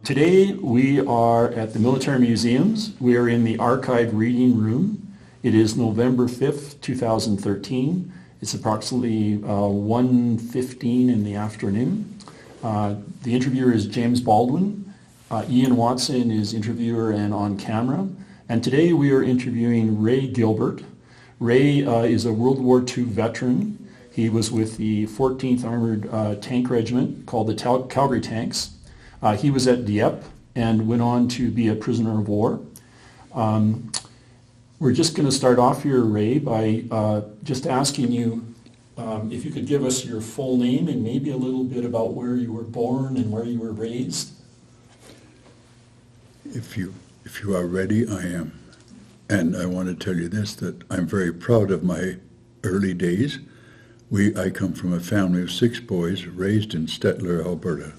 Today we are at the Military Museums. We are in the archive reading room. It is November 5th, 2013. It's approximately 1:15 in the afternoon. The interviewer is James Baldwin. Ian Watson is interviewer and on camera. And today we are interviewing Ray Gilbert. Ray is a World War II veteran. He was with the 14th Armored Tank Regiment called the Calgary Tanks. He was at Dieppe and went on to be a prisoner of war. We're just going to start off here, Ray, by just asking you if you could give us your full name and maybe a little bit about where you were born and where you were raised. If you are ready, I am. And I want to tell you this, that I'm very proud of my early days. I come from a family of 6 boys raised in Stettler, Alberta.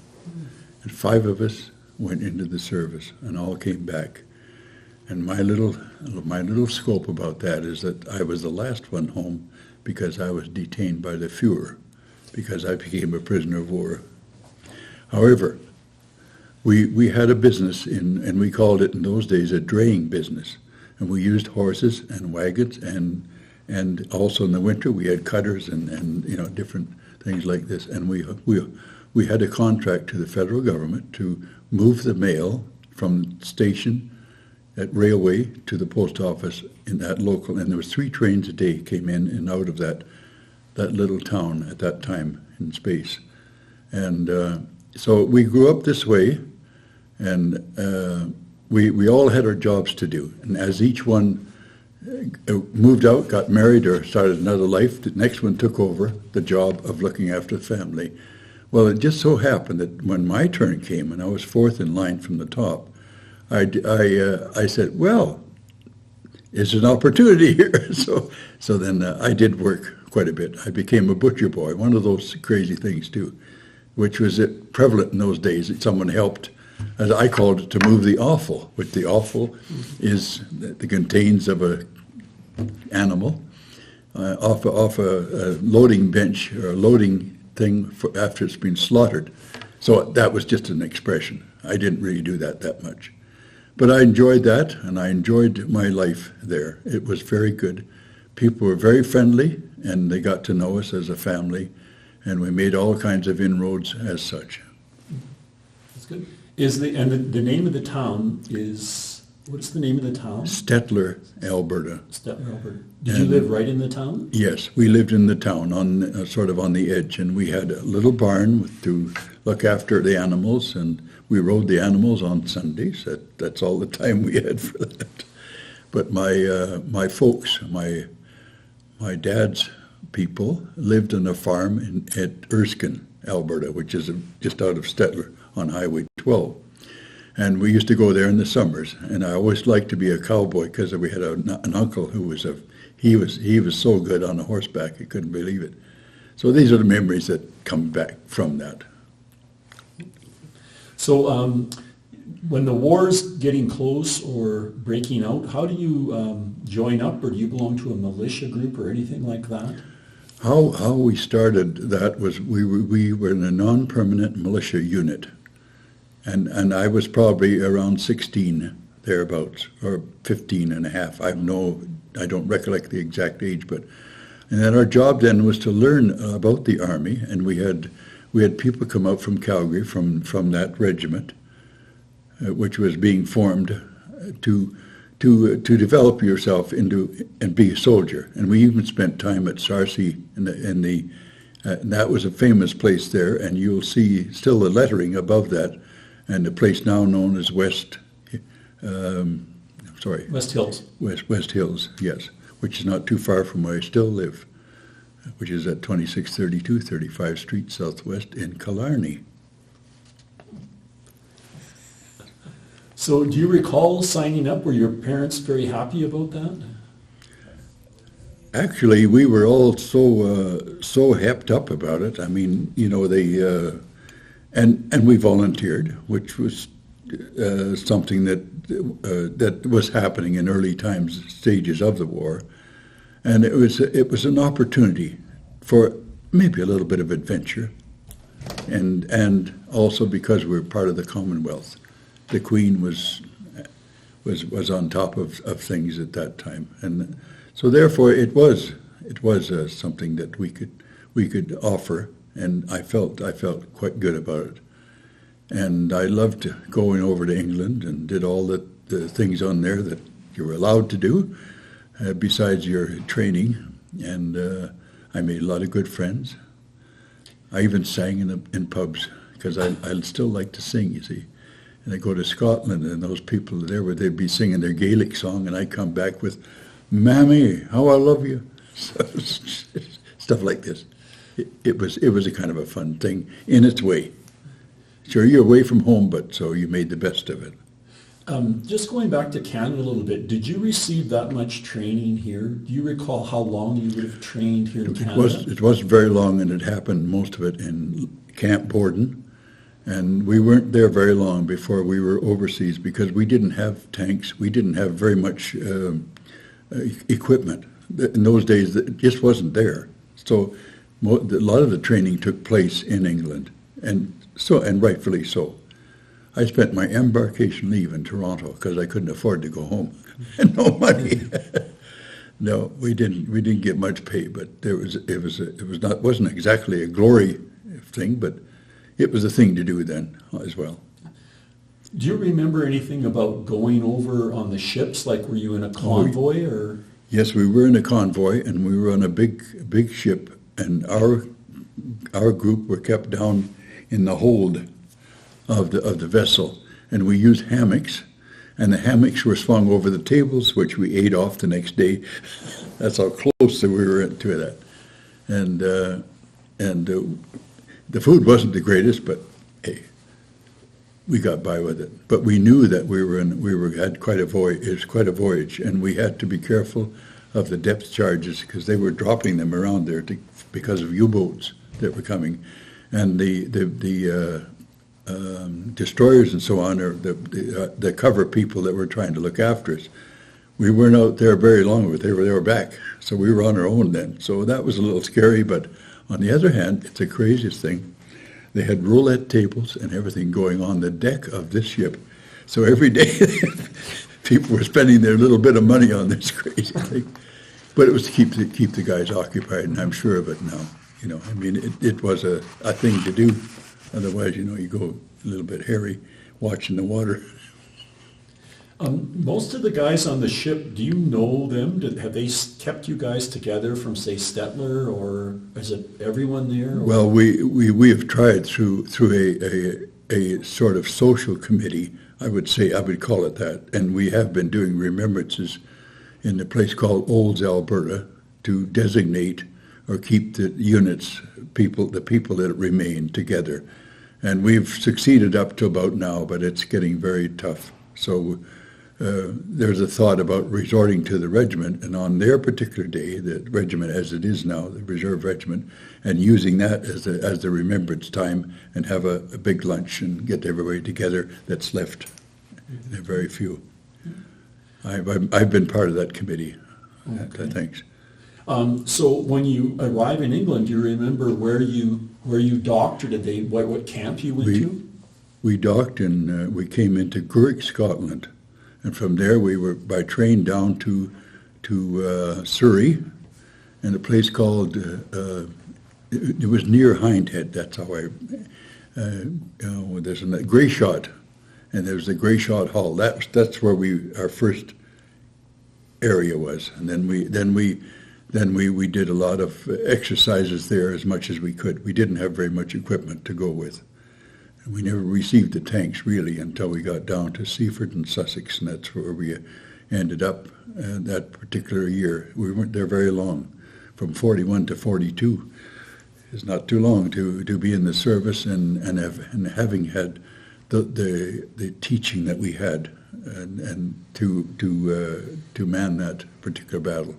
And 5 of us went into the service and all came back. And my little scope about that is that I was the last one home because I was detained by the Fuhrer, because I became a prisoner of war. However, we had a business and we called it in those days a draying business. And we used horses and wagons and also in the winter we had cutters and different things like this. And we had a contract to the federal government to move the mail from station at railway to the post office in that local, and there was 3 trains a day came in and out of that little town at that time in space. And so we grew up this way, and we all had our jobs to do. And as each one moved out, got married, or started another life, the next one took over the job of looking after the family. Well, it just so happened that when my turn came, and I was 4th in line from the top, I said, well, it's an opportunity here. So then I did work quite a bit. I became a butcher boy, one of those crazy things too, which was prevalent in those days. That someone helped, as I called it, to move the offal, which the offal is the contains of a animal off a loading bench or a loading thing after it's been slaughtered. So that was just an expression. I didn't really do that much. But I enjoyed that, and I enjoyed my life there. It was very good. People were very friendly, and they got to know us as a family, and we made all kinds of inroads as such. That's good. The name of the town is, what's the name of the town? Stettler, Alberta. Stettler, Alberta. Did you live right in the town? Yes, we lived in the town, on sort of on the edge, and we had a little barn to look after the animals, and we rode the animals on Sundays. That's all the time we had for that. But my folks, my dad's people, lived on a farm at Erskine, Alberta, which is just out of Stettler on Highway 12. And we used to go there in the summers. And I always liked to be a cowboy because we had an uncle who was he was so good on a horseback, you couldn't believe it. So these are the memories that come back from that. So when the war's getting close or breaking out, how do you join up, or do you belong to a militia group or anything like that? How we started that was we were in a non-permanent militia unit, and I was probably around 16 thereabouts, or 15 and a half. I don't recollect the exact age, and then our job then was to learn about the Army, and we had people come out from Calgary from that regiment, which was being formed to develop yourself into and be a soldier. And we even spent time at Sarcy and that was a famous place there. And you'll see still the lettering above that, and the place now known as West Hills. West Hills, yes, which is not too far from where I still live, which is at 2632 35th Street Southwest in Killarney. So do you recall signing up? Were your parents very happy about that? Actually, we were all so hepped up about it. I mean, they and we volunteered, which was something that was happening in early stages of the war. And it was an opportunity for maybe a little bit of adventure, and also because we're part of the Commonwealth, the Queen was on top of things at that time, and so therefore it was something that we could offer, and I felt quite good about it. And I loved going over to England and did all the things on there that you were allowed to do besides your training, and I made a lot of good friends. I even sang in pubs because I still like to sing, you see. And I go to Scotland, and those people there, where they'd be singing their Gaelic song, and I'd come back with, "Mammy, how I love you," stuff like this. It was a kind of a fun thing in its way. Sure, you're away from home, but so you made the best of it. Just going back to Canada a little bit, did you receive that much training here? Do you recall how long you would have trained here in Canada? It wasn't very long, and it happened, most of it, in Camp Borden. And we weren't there very long before we were overseas because we didn't have tanks. We didn't have very much equipment. In those days, it just wasn't there. So a lot of the training took place in England, and rightfully so. I spent my embarkation leave in Toronto because I couldn't afford to go home. And no money. No, we didn't get much pay, but it wasn't exactly a glory thing, but it was a thing to do then as well. Do you remember anything about going over on the ships? Like, were you in a convoy or? Yes, we were in a convoy, and we were on a big ship, and our group were kept down in the hold of the vessel, and we used hammocks, and the hammocks were swung over the tables, which we ate off the next day. That's how close we were to that, and the food wasn't the greatest, but hey, we got by with it. But we knew that had quite a voyage. It was quite a voyage, and we had to be careful of the depth charges because they were dropping them around there because of U-boats that were coming, and the destroyers and so on, or the cover people that were trying to look after us. We weren't out there very long, but they were back, so we were on our own then. So that was a little scary, but on the other hand, it's the craziest thing. They had roulette tables and everything going on the deck of this ship. So every day, people were spending their little bit of money on this crazy thing. But it was to keep the guys occupied, and I'm sure of it now. I mean, it was a thing to do. Otherwise, you go a little bit hairy watching the water. Most of the guys on the ship, do you know them? Have they kept you guys together from, say, Stettler, or is it everyone there? Or? Well, we have tried through a sort of social committee, I would call it that, and we have been doing remembrances in a place called Olds, Alberta, to designate or keep the units, the people that remain together. And we've succeeded up to about now, but it's getting very tough. So there's a thought about resorting to the regiment, and on their particular day, the regiment as it is now, the reserve regiment, and using that as the remembrance time, and have a big lunch and get everybody together that's left. There are very few. I've been part of that committee. Okay. Thanks. So when you arrive in England, do you remember where you docked, or what camp you went to? We docked and we came into Gilbert, Scotland, and from there we were by train down to Surrey, and a place called it was near Hindhead. That's how there's a Grey Shot, and there was the Grey Shot Hall. That's where our first area was, and then we did a lot of exercises there as much as we could. We didn't have very much equipment to go with. And we never received the tanks really until we got down to Seaford and Sussex, and that's where we ended up that particular year. We weren't there very long, from 41 to 42. It's not too long to be in the service and having had the teaching that we had and to man that particular battle.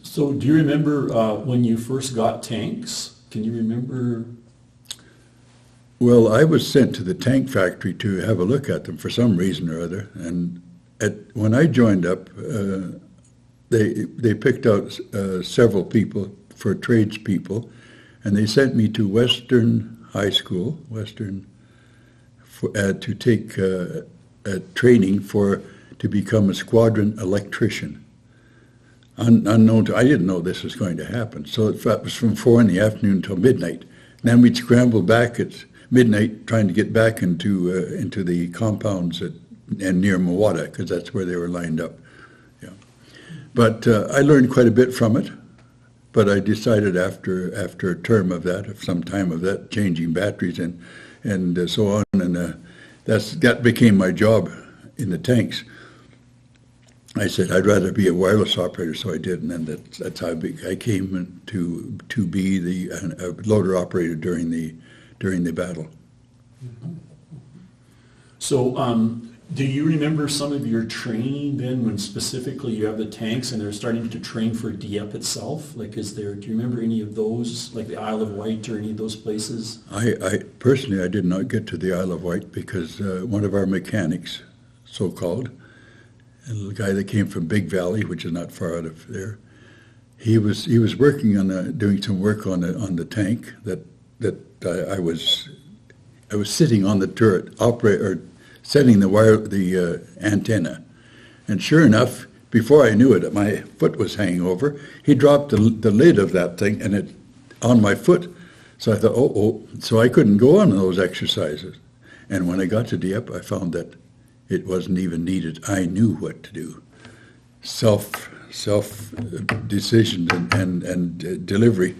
So do you remember when you first got tanks? Can you remember? Well, I was sent to the tank factory to have a look at them for some reason or other. And when I joined up, they picked out several people for tradespeople, and they sent me to Western High School, to take training to become a squadron electrician. Unknown to, I didn't know this was going to happen. So it was from 4 in the afternoon until midnight. And then we'd scramble back at midnight trying to get back into the compounds and near Mawada, because that's where they were lined up. Yeah. But I learned quite a bit from it. But I decided after a term of that, of some time of that, changing batteries and so on, and that became my job in the tanks. I said I'd rather be a wireless operator, so I did, and then that's how I came to be a loader operator during the battle. So, do you remember some of your training then, when specifically you have the tanks and they're starting to train for Dieppe itself? Like, do you remember any of those, like the Isle of Wight or any of those places? I personally, I did not get to the Isle of Wight because one of our mechanics, so-called, a little guy that came from Big Valley, which is not far out of there, he was working on doing some work on the tank that I was sitting on the turret, setting the antenna, and sure enough, before I knew it, my foot was hanging over. He dropped the lid of that thing, and it on my foot. So I thought, so I couldn't go on those exercises. And when I got to Dieppe, I found that it wasn't even needed. I knew what to do. Self decision and delivery.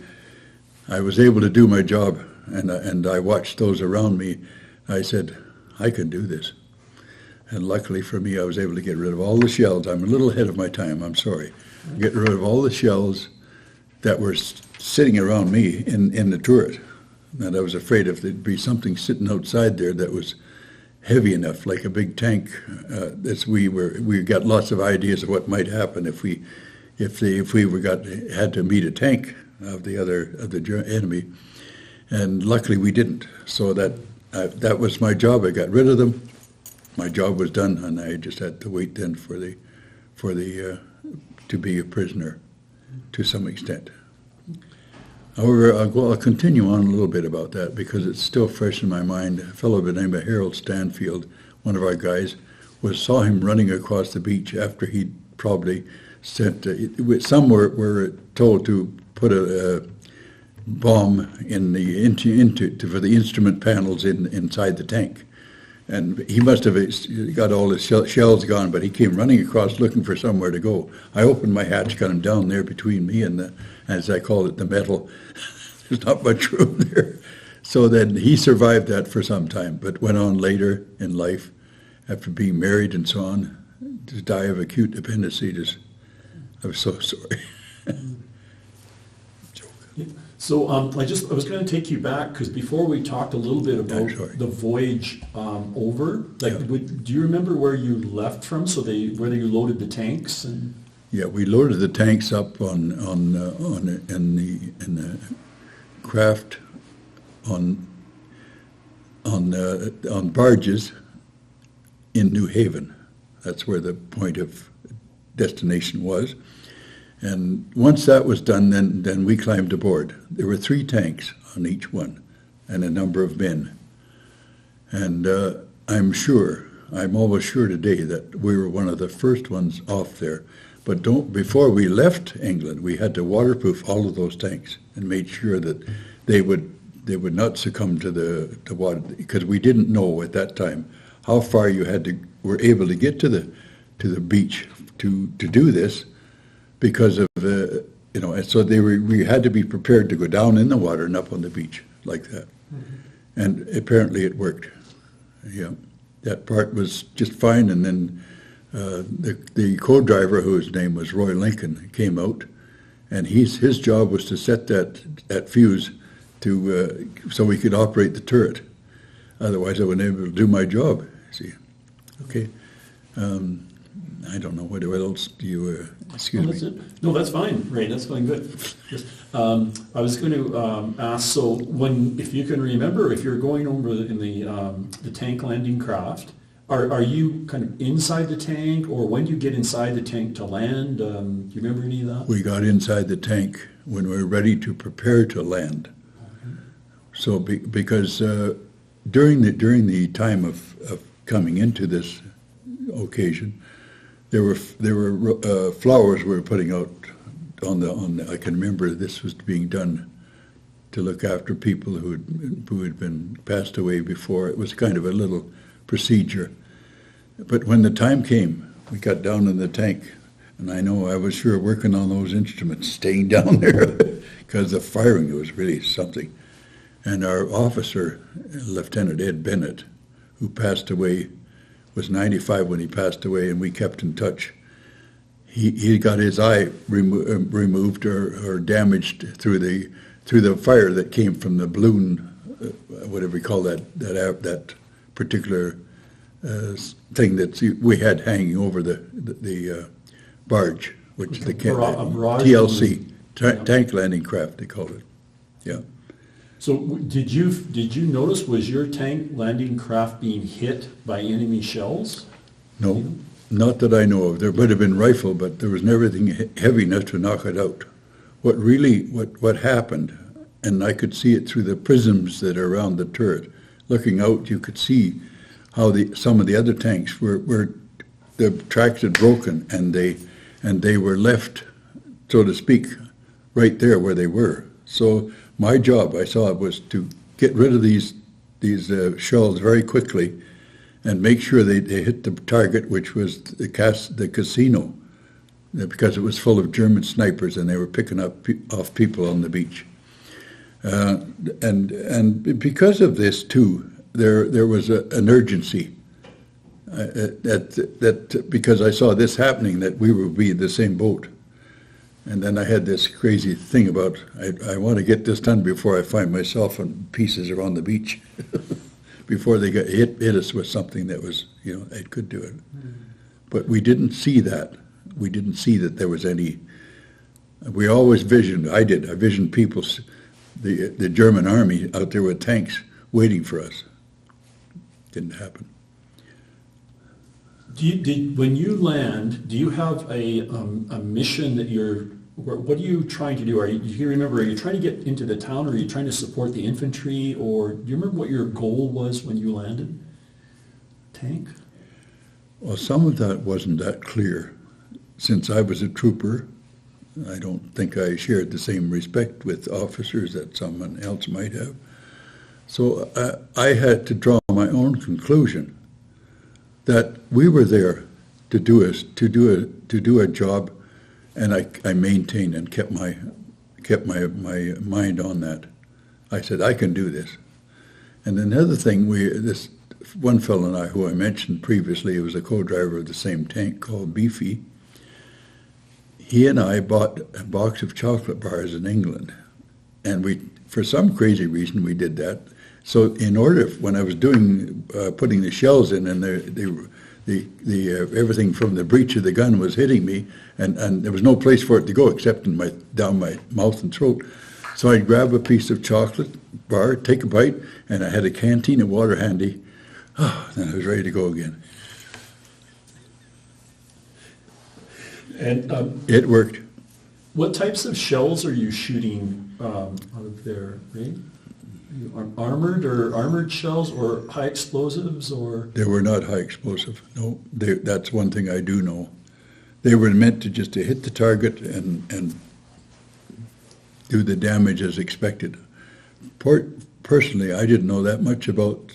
I was able to do my job, and I watched those around me. I said, I can do this. And luckily for me, I was able to get rid of all the shells. I'm a little ahead of my time, I'm sorry. Get rid of all the shells that were sitting around me in the turret. And I was afraid if there'd be something sitting outside there that was heavy enough, like a big tank. We got lots of ideas of what might happen if we had to meet a tank of the enemy, and luckily we didn't. So that was my job. I got rid of them. My job was done, and I just had to wait then to be a prisoner to some extent. However, I'll continue on a little bit about that because it's still fresh in my mind. A fellow by the name of Harold Stanfield, one of our guys, saw him running across the beach after he'd probably sent. Some were told to put a bomb for the instrument panels inside the tank, and he must have got all his shells gone. But he came running across looking for somewhere to go. I opened my hatch, got him down there between me and the, as I call it, the metal. There's not much room there. So then he survived that for some time, but went on later in life, after being married and so on, to die of acute appendicitis. I was so sorry. So I was going to take you back because before we talked a little bit about the voyage over. Do you remember where you left from? So where you loaded the tanks? Yeah, we loaded the tanks up in the craft on barges in New Haven. That's where the point of destination was. And once that was done, then we climbed aboard. There were 3 tanks on each one and a number of men. And I'm almost sure today that we were one of the first ones off there. But before we left England, we had to waterproof all of those tanks and made sure that they would not succumb to the water, because we didn't know at that time how far you were able to get to the beach to do this. Because of and so we had to be prepared to go down in the water and up on the beach like that, and apparently it worked. Yeah, that part was just fine. And then the co-driver, whose name was Roy Lincoln, came out, and his job was to set that fuse so we could operate the turret. Otherwise, I wouldn't be able to do my job. See, okay. I don't know what else do you, excuse me. No, that's fine, Ray, that's fine, good. I was going to ask, so if you can remember, if you're going over in the tank landing craft, are you kind of inside the tank, or when do you get inside the tank to land? Do you remember any of that? We got inside the tank when we were ready to prepare to land. Okay. So because during the time of coming into this occasion, there were flowers we were putting out on the. I can remember this was being done to look after people who had been passed away before. It was kind of a little procedure. But when the time came, we got down in the tank, and I know I was sure working on those instruments, staying down there, because the firing was really something. And our officer, Lieutenant Ed Bennett, who passed away, was 95 when he passed away, and we kept in touch. He got his eye removed or damaged through the fire that came from the balloon, whatever we call that particular thing that we had hanging over the barge, which is the TLC, tank landing craft, they call it. Yeah. So did you notice, was your tank landing craft being hit by enemy shells? No, not that I know of. There might have been rifle, but there was never anything heavy enough to knock it out. What happened, and I could see it through the prisms that are around the turret. Looking out, you could see how some of the other tanks were the tracks had broken, and they were left, so to speak, right there where they were. So my job, I saw, was to get rid of these shells very quickly and make sure they hit the target, which was the casino, because it was full of German snipers and they were picking off people on the beach. And because of this too, there was an urgency that because I saw this happening, that we would be in the same boat. And then I had this crazy thing about, I want to get this done before I find myself in pieces around the beach, before they hit us with something that was, it could do it. But we didn't see that. We didn't see that there was any. We always visioned, I visioned people, the German army out there with tanks waiting for us. Didn't happen. When you land, do you have a mission that what are you trying to do? Do you remember, are you trying to get into the town, or are you trying to support the infantry, or do you remember what your goal was when you landed? Tank? Well, some of that wasn't that clear. Since I was a trooper, I don't think I shared the same respect with officers that someone else might have. So I had to draw my own conclusion that we were there to do a job, and I maintained and kept my mind on that. I said, I can do this. And another thing, this one fellow and I, who I mentioned previously, who was a co-driver of the same tank called Beefy, he and I bought a box of chocolate bars in England, and for some crazy reason, we did that. So in order, when I was putting the shells in, and everything from the breech of the gun was hitting me, and there was no place for it to go except down my mouth and throat. So I'd grab a piece of chocolate bar, take a bite, and I had a canteen of water handy. Then I was ready to go again. And it worked. What types of shells are you shooting out of there, Ray? Armored shells, or high explosives, or? They were not high explosive. No, that's one thing I do know. They were meant to hit the target and do the damage as expected. Personally, I didn't know that much about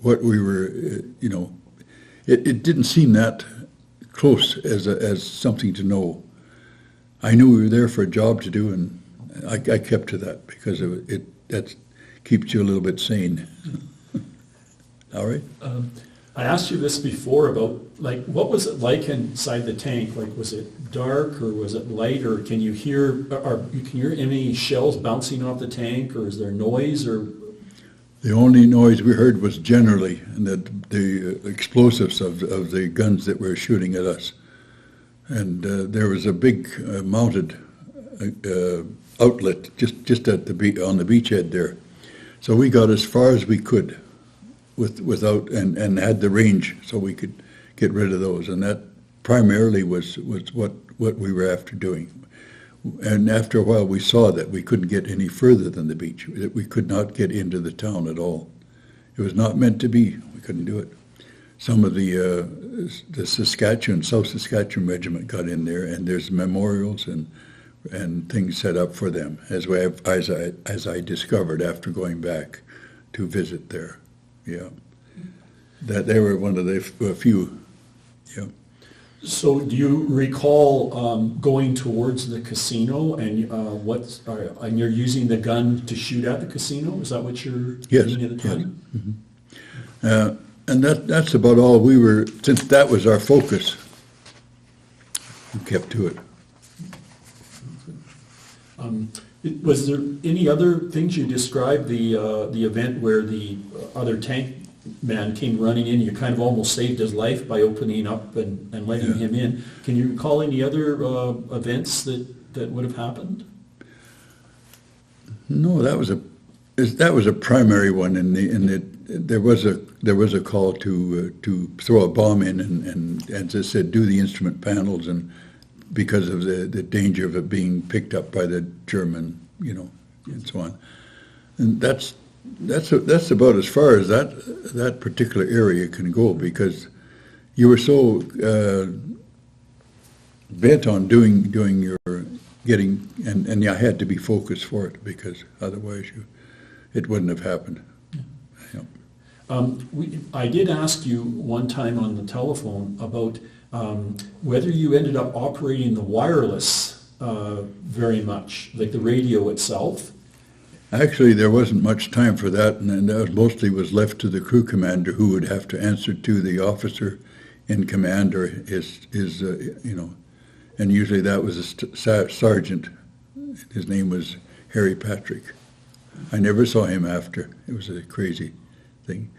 what we were. It didn't seem that close as something to know. I knew we were there for a job to do, and I kept to that because that keeps you a little bit sane. All right. I asked you this before about, what was it like inside the tank? Was it dark, or was it light, or can you hear any shells bouncing off the tank, or is there noise, or? The only noise we heard was generally the explosives of the guns that were shooting at us. And there was a big mounted outlet just at on the beachhead there. So we got as far as we could without and had the range so we could get rid of those. And that primarily was what we were after doing. And after a while we saw that we couldn't get any further than the beach, that we could not get into the town at all. It was not meant to be. We couldn't do it. Some of the Saskatchewan, South Saskatchewan Regiment got in there, and there's memorials and things set up for them, as I discovered after going back to visit there. Yeah, that they were one of the few. Yeah. So do you recall going towards the casino and and you're using the gun to shoot at the casino? Is that what you're doing at the time? Yes. Mm-hmm. And that's about all we were, since that was our focus, we kept to it. Was there any other things you described, the event where the other tank man came running in, you kind of almost saved his life by opening up and letting him in. Can you recall any other events that would have happened? No, that was a primary one. There was a call to throw a bomb in, and as I said, do the instrument panels, and because of the danger of it being picked up by the German, and so on. And that's about as far as that particular area can go, because you were so bent on doing your getting, and you had to be focused for it, because otherwise it wouldn't have happened. Yeah. I did ask you one time on the telephone about whether you ended up operating the wireless very much, like the radio itself. Actually, there wasn't much time for that, and that mostly was left to the crew commander, who would have to answer to the officer in command or his and usually that was a sergeant. His name was Harry Patrick. I never saw him after. It was a crazy thing.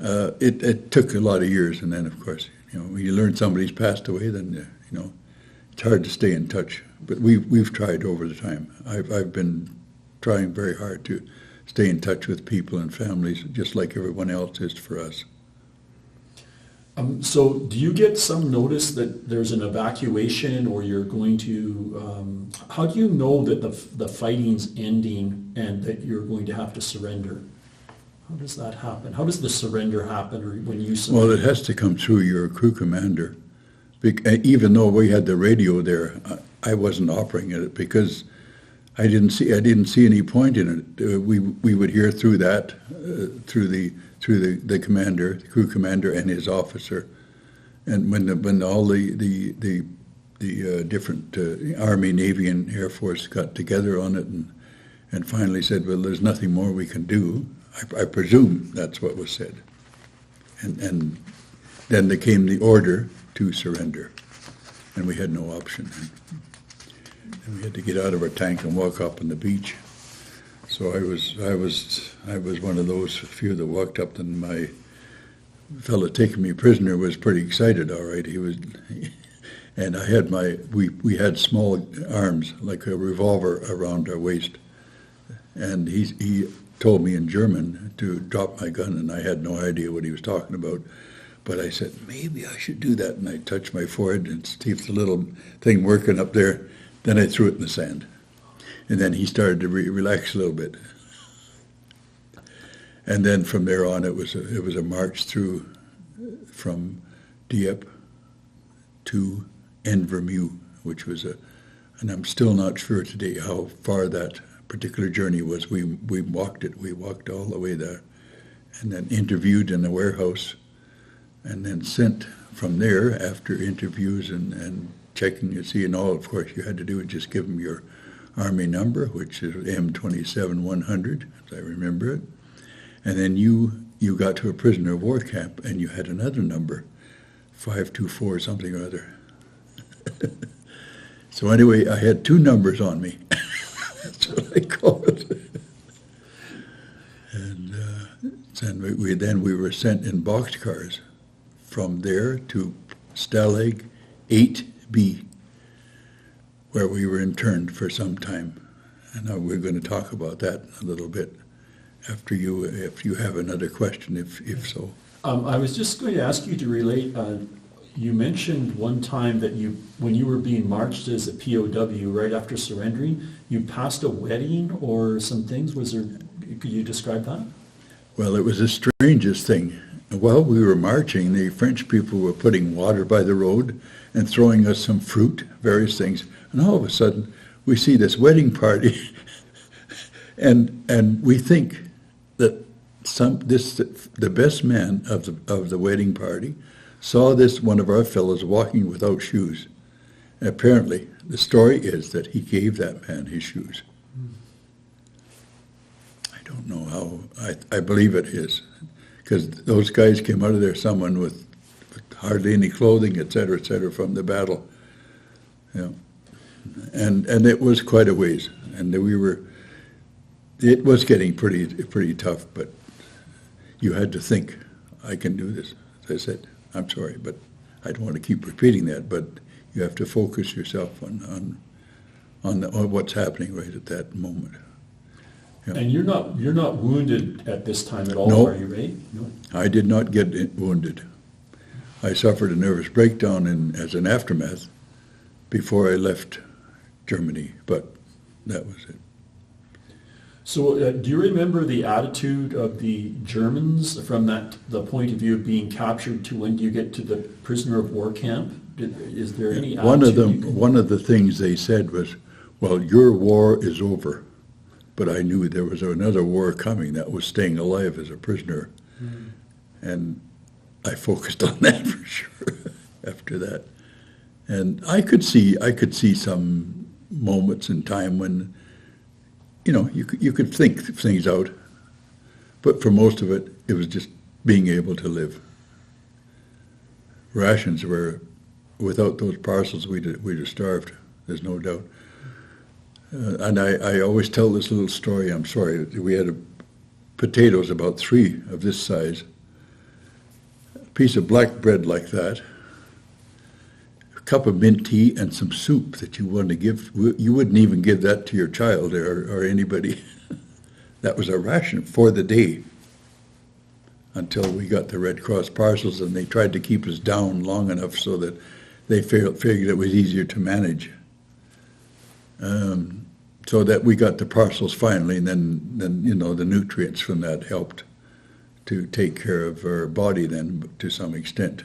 It took a lot of years, and then, of course, when you learn somebody's passed away, then it's hard to stay in touch. But we've tried over the time. I've been trying very hard to stay in touch with people and families, just like everyone else is for us. So do you get some notice that there's an evacuation, or you're going to, how do you know that the fighting's ending and that you're going to have to surrender? How does that happen? How does the surrender happen, or when you surrender? Well, it has to come through your crew commander. Even though we had the radio there, I wasn't operating it because I didn't see any point in it. We would hear through that, through the commander, the crew commander, and his officer, and when all the different Army, Navy, and Air Force got together on it and finally said, well, there's nothing more we can do. I presume that's what was said, and then there came the order to surrender, and we had no option. And we had to get out of our tank and walk up on the beach. So I was one of those few that walked up, and my fellow taking me prisoner was pretty excited. All right, and I had we had small arms like a revolver around our waist, and he told me in German to drop my gun, and I had no idea what he was talking about. But I said, maybe I should do that, and I touched my forehead and see if the little thing working up there. Then I threw it in the sand. And then he started to relax a little bit. And then from there on, it was a march through from Dieppe to Invermew, which was and I'm still not sure today how far that particular journey was. We walked it. We walked all the way there, and then interviewed in a warehouse, and then sent from there after interviews and checking, and all, of course, you had to do is just give them your Army number, which is M27100, as I remember it. And then you got to a prisoner of war camp, and you had another number, 524 something or other. So anyway, I had two numbers on me. That's what I call it. And we were sent in boxcars from there to Stalag 8B, where we were interned for some time. And now we're going to talk about that a little bit after if you have another question, if so. I was just going to ask you to relate, you mentioned one time that when you were being marched as a POW right after surrendering, you passed a wedding or some things. Could you describe that? Well, it was the strangest thing. While we were marching, the French people were putting water by the road and throwing us some fruit, various things. And all of a sudden, we see this wedding party, and we think that the best man of the wedding party saw this one of our fellows walking without shoes. And apparently, the story is that he gave that man his shoes. I don't know how. I believe it is, because those guys came out of there, someone with hardly any clothing, et cetera, from the battle. Yeah. And it was quite a ways, and it was getting pretty tough, but you had to think, I can do this. As I said, I'm sorry, but I don't want to keep repeating that, but you have to focus yourself on what's happening right at that moment. Yeah. And you're not wounded at this time at all, No. are you, Ray? No. I did not get wounded. I suffered a nervous breakdown as an aftermath before I left Germany, but that was it. So do you remember the attitude of the Germans from the point of view of being captured to when you get to the prisoner of war camp? Is there any attitude? One of the things they said was, well, your war is over. But I knew there was another war coming, that was staying alive as a prisoner. Mm. And I focused on that for sure after that. And I could see some moments in time when, you could think things out. But for most of it, it was just being able to live. Rations were, without those parcels, we'd have starved, there's no doubt. And I always tell this little story, I'm sorry, we had potatoes about 3 of this size, a piece of black bread like that, a cup of mint tea, and some soup that you wanted to give. You wouldn't even give that to your child or anybody. That was a ration for the day until we got the Red Cross parcels, and they tried to keep us down long enough so that they figured it was easier to manage. So that we got the parcels finally, and then the nutrients from that helped to take care of our body then to some extent.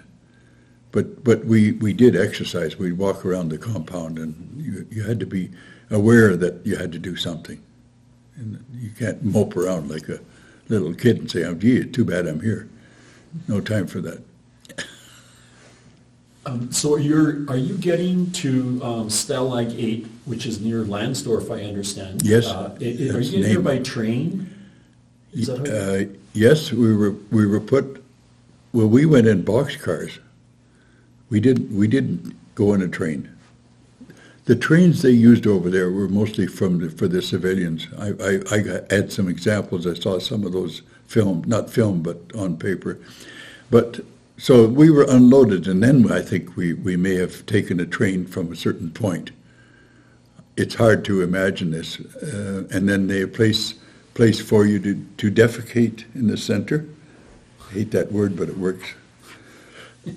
But we did exercise. We'd walk around the compound, and you had to be aware that you had to do something. And you can't mope around like a little kid and say, oh, gee, it's too bad I'm here. No time for that. So are you getting to Stalag 8, which is near Lansdorf, I understand? Yes. Are you getting there by train? Is that yes, we were put. Well, we went in boxcars. We didn't go in a train. The trains they used over there were mostly for the civilians. I had some examples. I saw some of those not filmed, but on paper. But so we were unloaded, and then I think we may have taken a train from a certain point. It's hard to imagine this. And then they place for you to defecate in the center. I hate that word, but it works.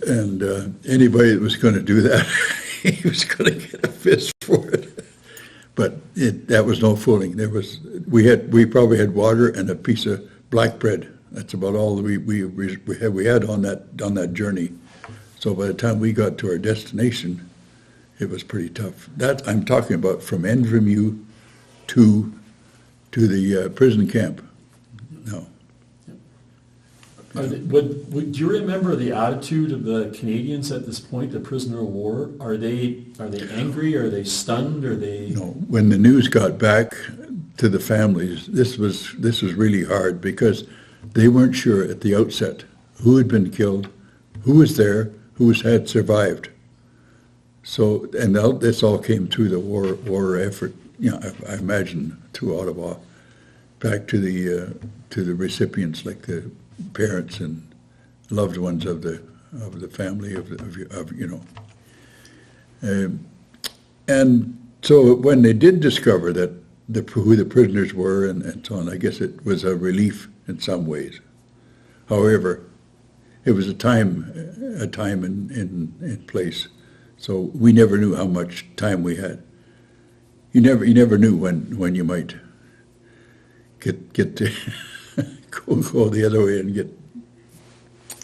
And anybody that was going to do that, he was going to get a fist for it. But that was no fooling. We probably had water and a piece of black bread. That's about all we had on that journey. So by the time we got to our destination, it was pretty tough. That I'm talking about from Endremu to the prison camp. No. Do you remember the attitude of the Canadians at this point, the prisoner of war? Are they angry? Are they stunned? Are they? No. When the news got back to the families, this was really hard because they weren't sure at the outset who had been killed, who was there, who had survived. So, and this all came through the war effort. I imagine through Ottawa, back to the recipients, like the parents and loved ones of the family and so when they did discover that who the prisoners were and so on, I guess it was a relief in some ways. However, it was a time in place, so we never knew how much time we had. You never knew when you might get to go the other way and get,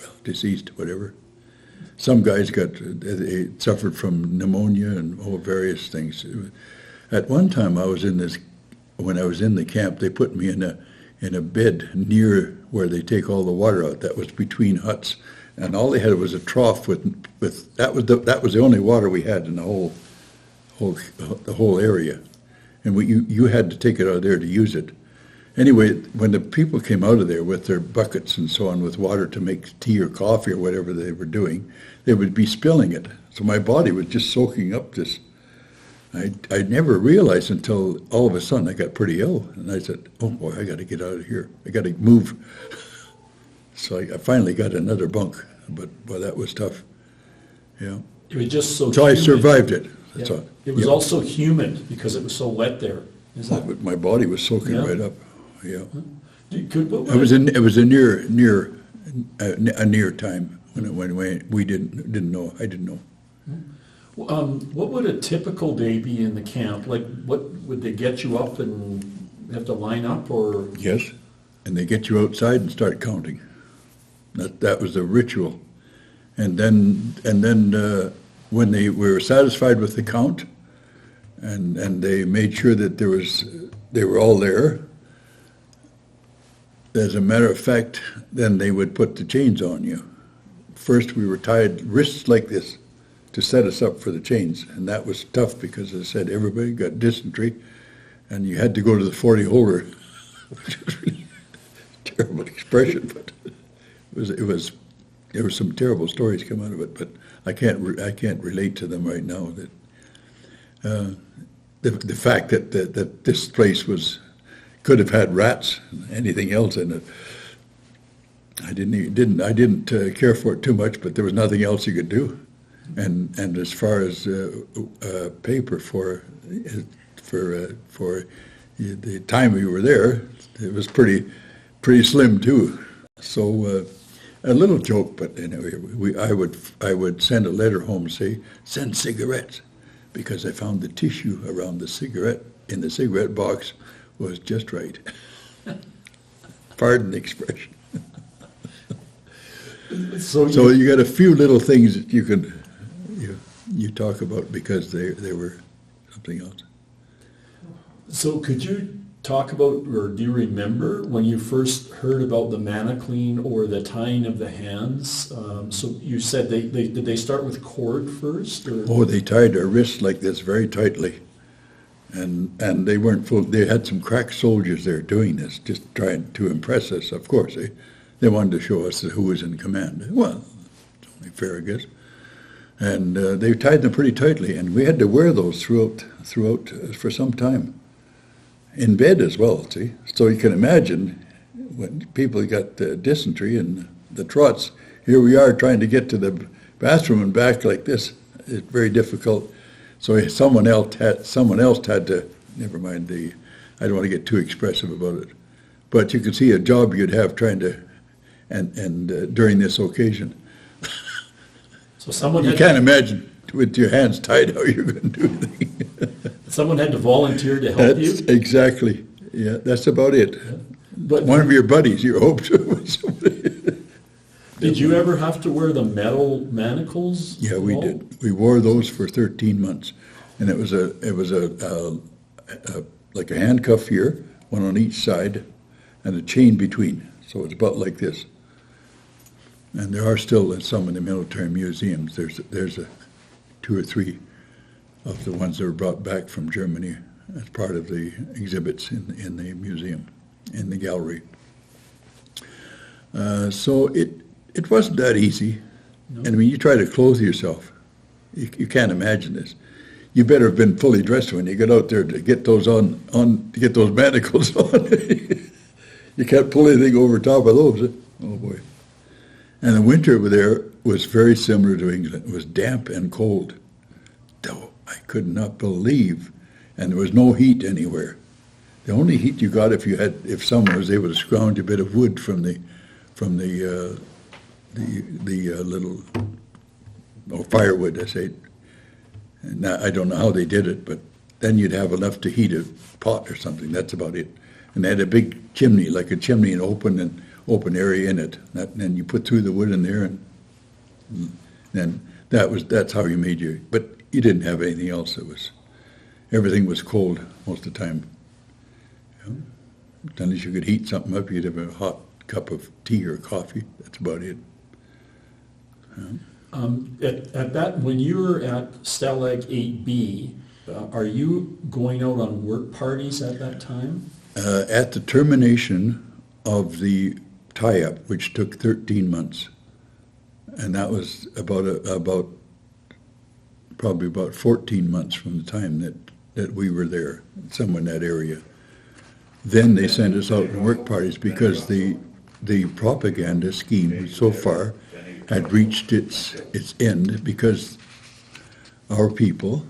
well, deceased, whatever. Some guys they suffered from pneumonia and various things. At one time, when I was in the camp, they put me in a bed near where they take all the water out. That was between huts, and all they had was a trough with that was the only water we had in the whole area, and you had to take it out of there to use it. Anyway, when the people came out of there with their buckets and so on with water to make tea or coffee or whatever they were doing, they would be spilling it. So my body was just soaking up this. I never realized until all of a sudden I got pretty ill. And I said, oh boy, I got to get out of here. I got to move. So I finally got another bunk. But, boy, that was tough. Yeah. It was just so I survived it. That's yeah. all. It was also humid because it was so wet there. Is that? But my body was soaking right up. Yeah. It was a near time when we didn't know. I didn't know. What would a typical day be in the camp? Like, what would they get you up and have to line up, or? Yes, and they get you outside and start counting. That was the ritual, and then when they were satisfied with the count, and they made sure that they were all there. As a matter of fact, then they would put the chains on you. First, we were tied wrists like this to set us up for the chains, and that was tough because, as I said, everybody got dysentery, and you had to go to the 40 holder, which was really a terrible expression, but there were some terrible stories come out of it, but I can't relate to them right now. That the fact that this place could have had rats, anything else in it. I didn't care for it too much, but there was nothing else you could do. And as far as paper for the time we were there, it was pretty slim too. So a little joke, but anyway, I would send a letter home, say, send cigarettes, because I found the tissue around the cigarette in the cigarette box was just right. Pardon the expression. So you got a few little things that you talk about because they were something else. So could you talk about, or do you remember when you first heard about the manacling or the tying of the hands? So you said did they start with cord first? Or? Oh, they tied our wrists like this very tightly. And they weren't full. They had some crack soldiers there doing this, just trying to impress us. Of course, they wanted to show us who was in command. Well, it's only fair, I guess. And they tied them pretty tightly, and we had to wear those throughout for some time, in bed as well. See, so you can imagine when people got dysentery and the trots. Here we are trying to get to the bathroom and back like this. It's very difficult. So someone else had to, never mind I don't want to get too expressive about it, but you can see a job you'd have trying to, and during this occasion. So you can't imagine with your hands tied how you're going to do things. Someone had to volunteer to help you? Exactly, yeah, that's about it. Yeah. But one of your buddies, you hope to. Did you ever have to wear the metal manacles? Yeah, we did. We wore those for 13 months, and it was like a handcuff here, one on each side, and a chain between. So it's about like this. And there are still some in the military museums. There's 2 or 3 of the ones that were brought back from Germany as part of the exhibits in the museum, in the gallery. So it wasn't that easy. No. And I mean, you try to clothe yourself. You can't imagine this. You better have been fully dressed when you get out there to get those to get those manacles on. You can't pull anything over top of those. Oh boy. And the winter over there was very similar to England. It was damp and cold. Though I could not believe, and there was no heat anywhere. The only heat you got if someone was able to scrounge a bit of wood from the little firewood, I say. And I don't know how they did it, but then you'd have enough to heat a pot or something. That's about it. and they had a big chimney, like a chimney, and open area in it. And you put through the wood in there, and then that's how you made your. But you didn't have anything else. Everything was cold most of the time. Unless you could heat something up, you'd have a hot cup of tea or coffee. That's about it. At that, when you were at Stalag 8B, are you going out on work parties at that time? At the termination of the tie-up, which took 13 months, and that was probably about 14 months from the time that we were there, somewhere in that area. Then they sent us out on work parties because the propaganda scheme so far had reached its end because our people,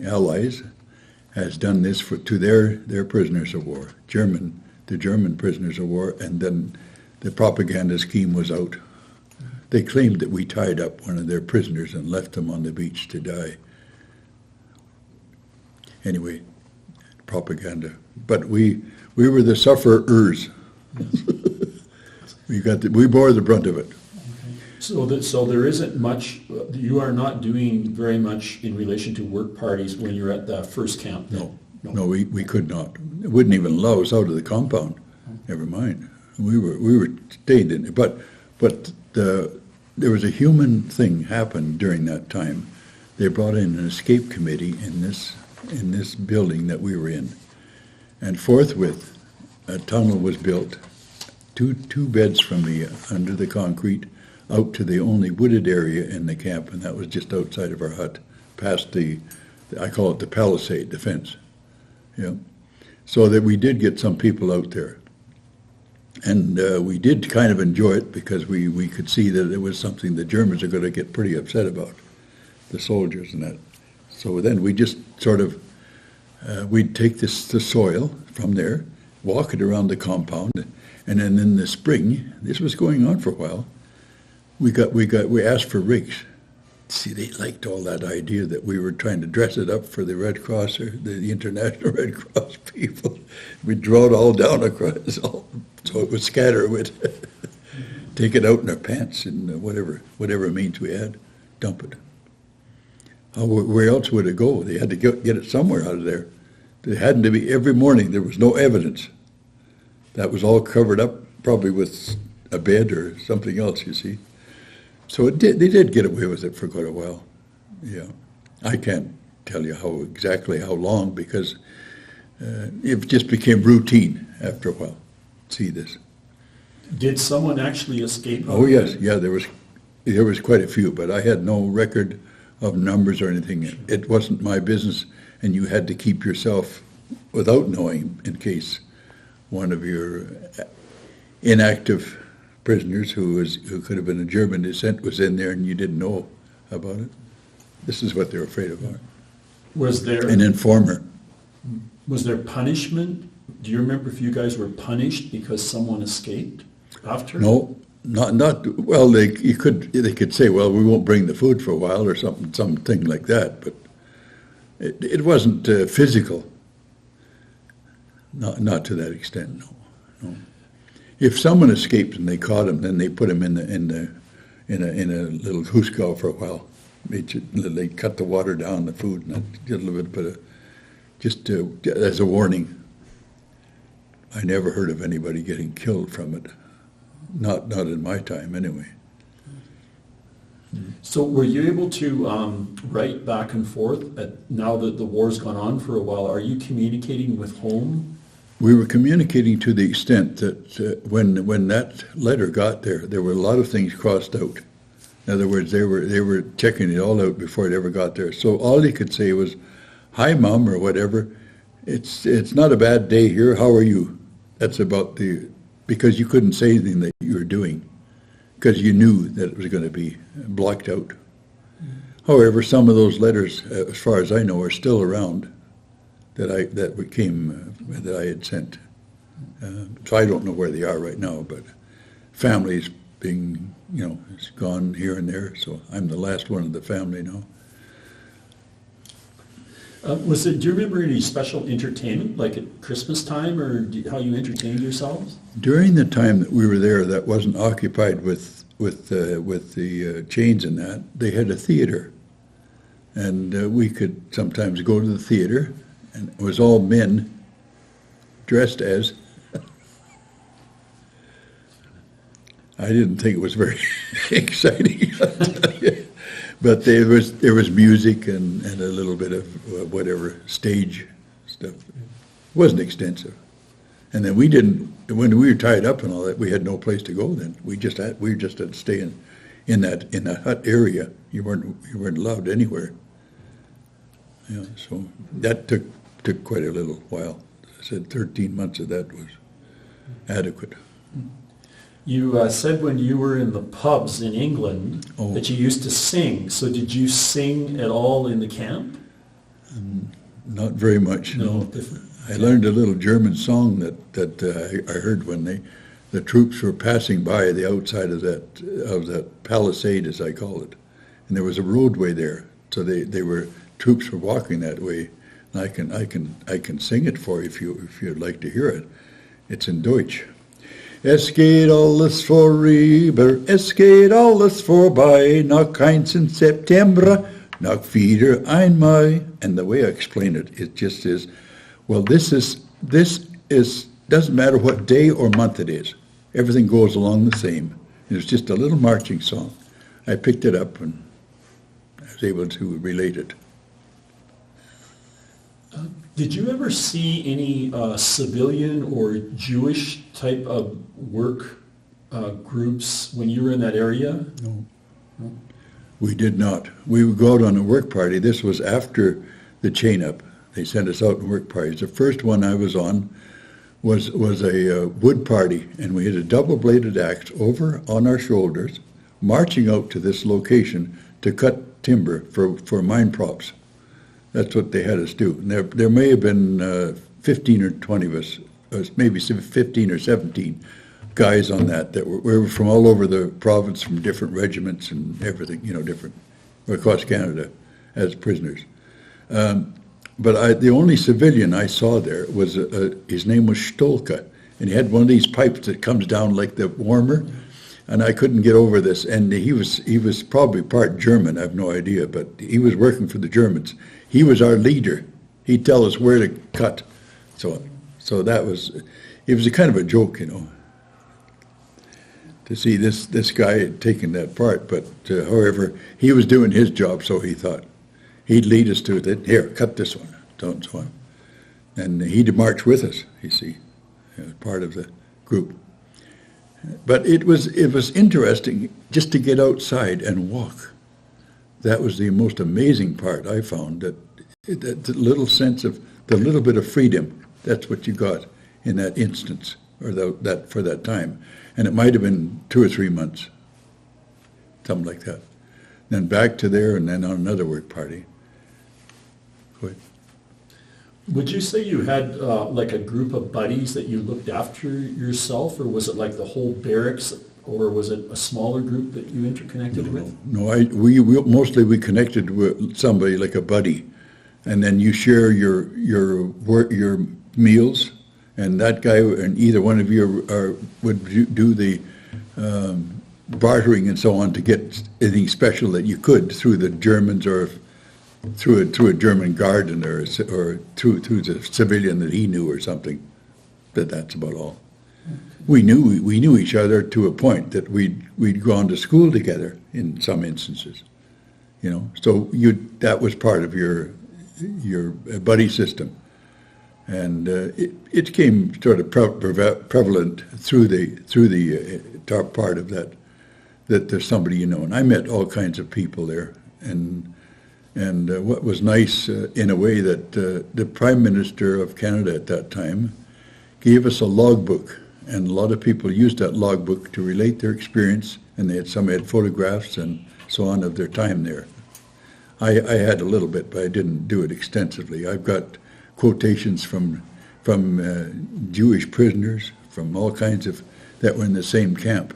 allies, has done this to their prisoners of war, the German prisoners of war, and then the propaganda scheme was out. They claimed that we tied up one of their prisoners and left him on the beach to die. Anyway, propaganda. But we were the sufferers. We bore the brunt of it. Okay. So there isn't much. You are not doing very much in relation to work parties when you're at the first camp. Then? No, we could not. It wouldn't even allow us out of the compound. Never mind. We were stayed in it. But there was a human thing happened during that time. They brought in an escape committee in this building that we were in, and forthwith a tunnel was built, two beds from under the concrete out to the only wooded area in the camp, and that was just outside of our hut, past I call it the palisade, the fence. Yeah, so that we did get some people out there. And we did kind of enjoy it because we could see that it was something the Germans are going to get pretty upset about, the soldiers and that. So then we just sort of, we'd take the soil from there, walk it around the compound, and then in the spring, this was going on for a while, we asked for rigs. See, they liked all that idea that we were trying to dress it up for the Red Cross or the International Red Cross people. We'd draw it all down across, so it would scatter. We'd take it out in our pants and whatever means we had, dump it. Where else would it go? They had to get it somewhere out of there. It had to be every morning. There was no evidence. That was all covered up, probably with a bed or something else, you see. So they did get away with it for quite a while. Yeah, I can't tell you exactly how long because it just became routine after a while. See this? Did someone actually escape? Oh yes, yeah. There was quite a few, but I had no record of numbers or anything. Sure. It wasn't my business, and you had to keep yourself without knowing in case one of your inactive prisoners who could have been of German descent was in there and you didn't know about it. This is what they're afraid of. Was there an informer? Was there punishment? Do you remember if you guys were punished because someone escaped after? No, not well. They could say, well, we won't bring the food for a while or something like that. But it wasn't physical. Not to that extent. No. If someone escaped and they caught him, then they put him in a little hoosegow for a while. They cut the water down, the food, and a little bit of just as a warning. I never heard of anybody getting killed from it. Not in my time, anyway. So were you able to write back and forth? Now that the war's gone on for a while, are you communicating with home? We were communicating to the extent that when that letter got there were a lot of things crossed out. In other words, they were checking it all out before it ever got there. So all he could say was, "Hi, Mom," or whatever. It's not a bad day here. How are you? That's about because you couldn't say anything that you were doing because you knew that it was going to be blocked out. However, some of those letters, as far as I know, are still around that I had sent. So I don't know where they are right now, but families being, it's gone here and there, so I'm the last one of the family now. Do you remember any special entertainment, like at Christmas time, or how you entertained yourselves? During the time that we were there, that wasn't occupied with the chains and that, they had a theater, and we could sometimes go to the theater, and it was all men dressed as. I didn't think it was very exciting, but there was music and a little bit of whatever stage stuff. It wasn't extensive, and then when we were tied up and all that, we had no place to go. Then we just had to stay in that hut area. You weren't allowed anywhere. Yeah, so that took quite a little while. I said 13 months of that was adequate. You said when you were in the pubs in England that you used to sing. So did you sing at all in the camp? Not very much, no. I learned a little German song that I heard when the troops were passing by the outside of that palisade, as I call it, and there was a roadway there. So troops were walking that way. And I can sing it for you if you'd like to hear it. It's in Deutsch. Es geht alles vorüber, es geht alles vorbei, noch eins in September, noch wieder ein Mai. And the way I explain it, it just is, well, this is doesn't matter what day or month it is. Everything goes along the same. It's just a little marching song. I picked it up and I was able to relate it. Did you ever see any civilian or Jewish type of work groups when you were in that area? No. We did not. We would go out on a work party. This was after the chain-up. They sent us out on work parties. The first one I was on was a wood party, and we had a double-bladed axe over on our shoulders, marching out to this location to cut timber for mine props. That's what they had us do. And there may have been 15 or 20 of us, maybe 15 or 17 guys on that we were from all over the province, from different regiments and everything, different, across Canada as prisoners. But the only civilian I saw there was, his name was Stolke, and he had one of these pipes that comes down like the warmer, and I couldn't get over this. And he was probably part German, I have no idea, but he was working for the Germans. He was our leader. He'd tell us where to cut. So it was a kind of a joke, to see this guy taking that part. But however, he was doing his job, so he thought. He'd lead us to it. Here, cut this one, and so on. And he'd march with us, you see, as part of the group. But it was interesting just to get outside and walk. That was the most amazing part I found, that little sense of the little bit of freedom. That's what you got in that instance, or that for that time. And it might have been 2 or 3 months, something like that. Then back to there, and then on another work party. Go ahead. Would you say you had like a group of buddies that you looked after yourself, or was it like the whole barracks, or was it a smaller group that you interconnected with? No, we mostly connected with somebody like a buddy, and then you share your meals, and that guy and either one of you would do the bartering and so on to get anything special that you could through the Germans, or through a German garden, or through the civilian that he knew or something. But that's about all. We knew each other to a point that we'd gone to school together in some instances, So that was part of your buddy system, and it came sort of prevalent through the top part of that there's somebody and I met all kinds of people there, and what was nice in a way that the Prime Minister of Canada at that time gave us a logbook. And a lot of people used that logbook to relate their experience, and some had photographs and so on of their time there. I had a little bit, but I didn't do it extensively. I've got quotations from Jewish prisoners, from all kinds of that were in the same camp,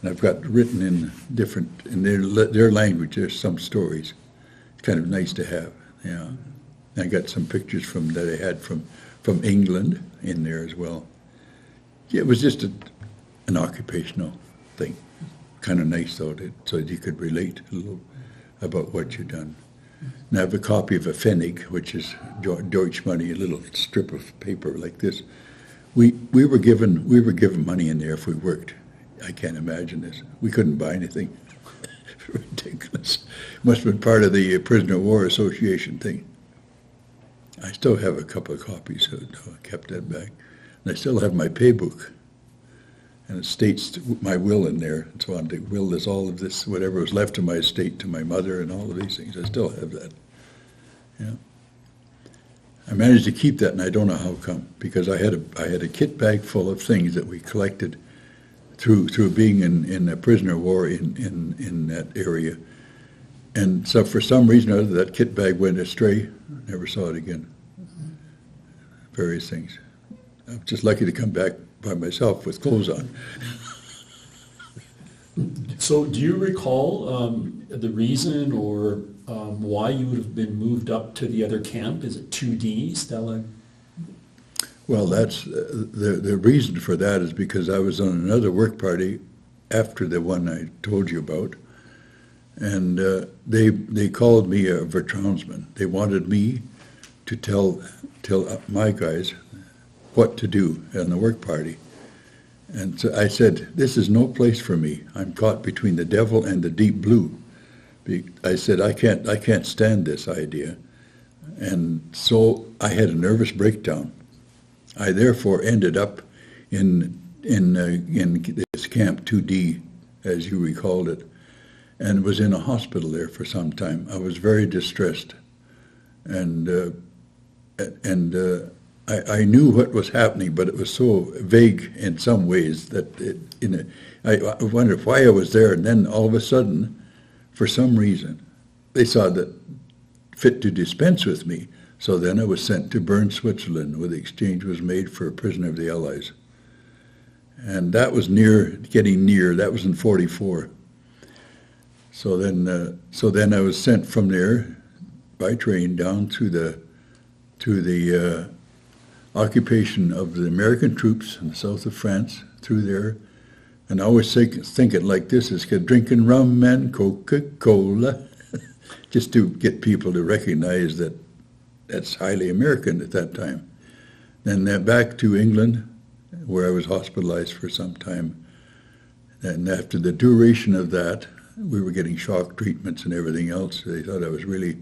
and I've got written in their language. There's some stories. It's kind of nice to have, yeah. I got some pictures that I had from England in there as well. Yeah, it was just an occupational thing. Kind of nice, though, so that you could relate a little about what you've done. And I have a copy of a Pfennig, which is Deutsch money, a little strip of paper like this. We were given money in there if we worked. I can't imagine this. We couldn't buy anything. Ridiculous. Must have been part of the Prisoner of War Association thing. I still have a couple of copies, so I kept that back. And I still have my pay book. And it states my will in there, and so on. The will is all of this, whatever was left of my estate to my mother and all of these things. I still have that. Yeah. I managed to keep that, and I don't know how come, because I had a kit bag full of things that we collected through being in a prisoner of war in that area. And so for some reason or other, that kit bag went astray. Never saw it again. Various things. I'm just lucky to come back by myself with clothes on. So do you recall the reason or why you would have been moved up to the other camp? Is it 2D, Stettler? Well, that's the reason for that is because I was on another work party after the one I told you about, and they called me a Vertrauensman. They wanted me to tell my guys what to do on the work party. And so I said, this is no place for me. I'm caught between the devil and the deep blue. I said, I can't stand this idea. And so I had a nervous breakdown. I therefore ended up in this Camp 2D, as you recalled it, and was in a hospital there for some time. I was very distressed. And I knew what was happening, but it was so vague in some ways that I wondered why I was there. And then all of a sudden, for some reason, they saw that fit to dispense with me. So then I was sent to Bern, Switzerland, where the exchange was made for a prisoner of the Allies. And that was getting near. That was in 1944. So then I was sent from there by train down to the occupation of the American troops in the south of France, through there. And I always think it like this, is drinking rum and Coca-Cola, just to get people to recognize that that's highly American at that time. Then back to England, where I was hospitalized for some time. And after the duration of that, we were getting shock treatments and everything else. They thought I was really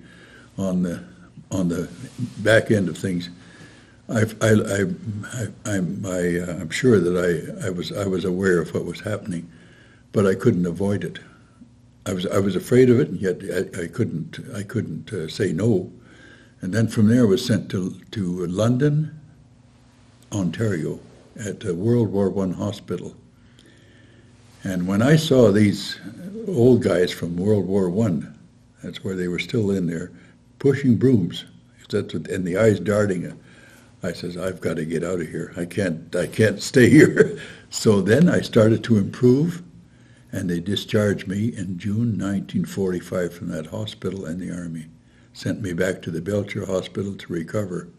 on the back end of things. I'm sure that I was aware of what was happening, but I couldn't avoid it. I was afraid of it, and yet I couldn't say no. And then from there I was sent to London, Ontario, at a World War I hospital. And when I saw these old guys from World War I, that's where they were still in there, pushing brooms, and the eyes darting. I says, I've got to get out of here. I can't stay here. So then I started to improve, and they discharged me in June 1945 from that hospital and the Army. Sent me back to the Belcher Hospital to recover,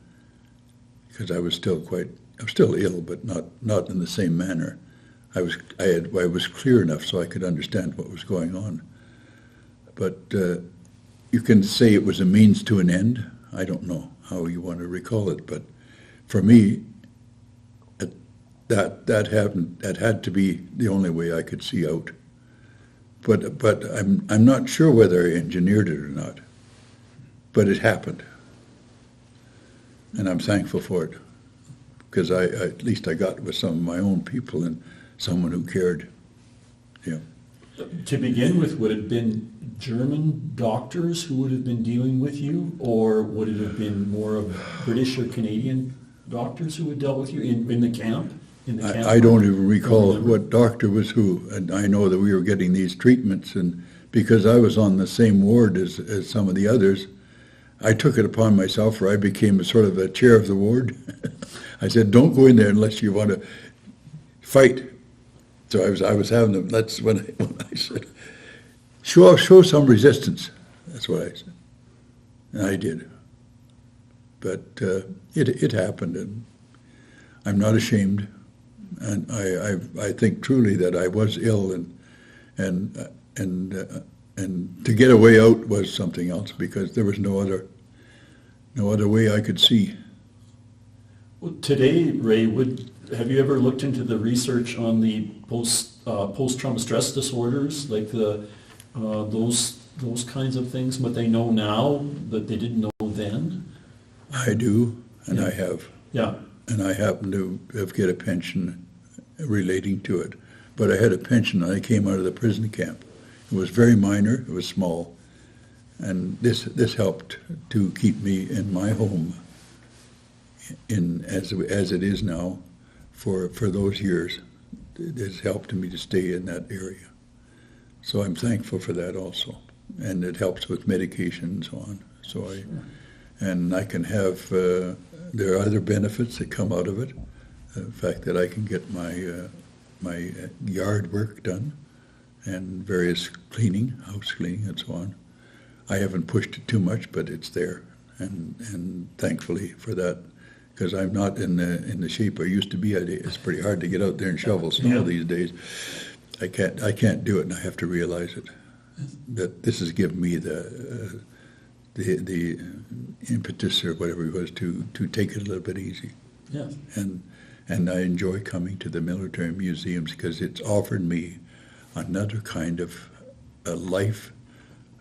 because I was still ill, but not in the same manner. I was clear enough so I could understand what was going on. But you can say it was a means to an end. I don't know how you want to recall it, but for me, that had to be the only way I could see out. But I'm not sure whether I engineered it or not. But it happened, and I'm thankful for it, because at least I got with some of my own people and someone who cared. Yeah. To begin with, would it have been German doctors who would have been dealing with you, or would it have been more of British or Canadian doctors who had dealt with you in the camp? I don't even recall what doctor was who, and I know that we were getting these treatments, and because I was on the same ward as some of the others, I took it upon myself, or I became a sort of a chair of the ward. I said, don't go in there unless you want to fight. So I was having them. That's when I said, show some resistance. That's what I said. And I did. But it happened, and I'm not ashamed. And I think truly that I was ill, and to get a way out was something else, because there was no other way I could see. Well, today, Ray, have you ever looked into the research on the post-trauma stress disorders, like those kinds of things, what they know now that they didn't know then? I do, and Yeah. I have. Yeah. And I happen to get a pension relating to it. But I had a pension when I came out of the prison camp. It was very minor, it was small, and this helped to keep me in my home as it is now for those years. It has helped me to stay in that area. So I'm thankful for that also. And it helps with medication and so on. And I can have, there are other benefits that come out of it. The fact that I can get my yard work done and various cleaning, house cleaning and so on. I haven't pushed it too much, but it's there. And thankfully for that, because I'm not in the shape I used to be. It's pretty hard to get out there and shovel snow these days. I can't do it, and I have to realize it. That this has given me the impetus or whatever it was to take it a little bit easy. Yeah. And I enjoy coming to the military museums because it's offered me another kind of a life,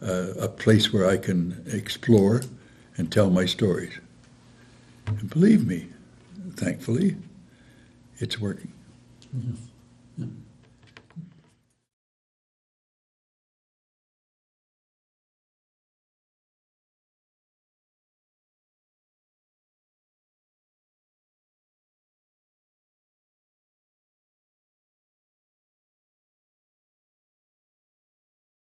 a place where I can explore and tell my stories. And believe me, thankfully, it's working. Yeah.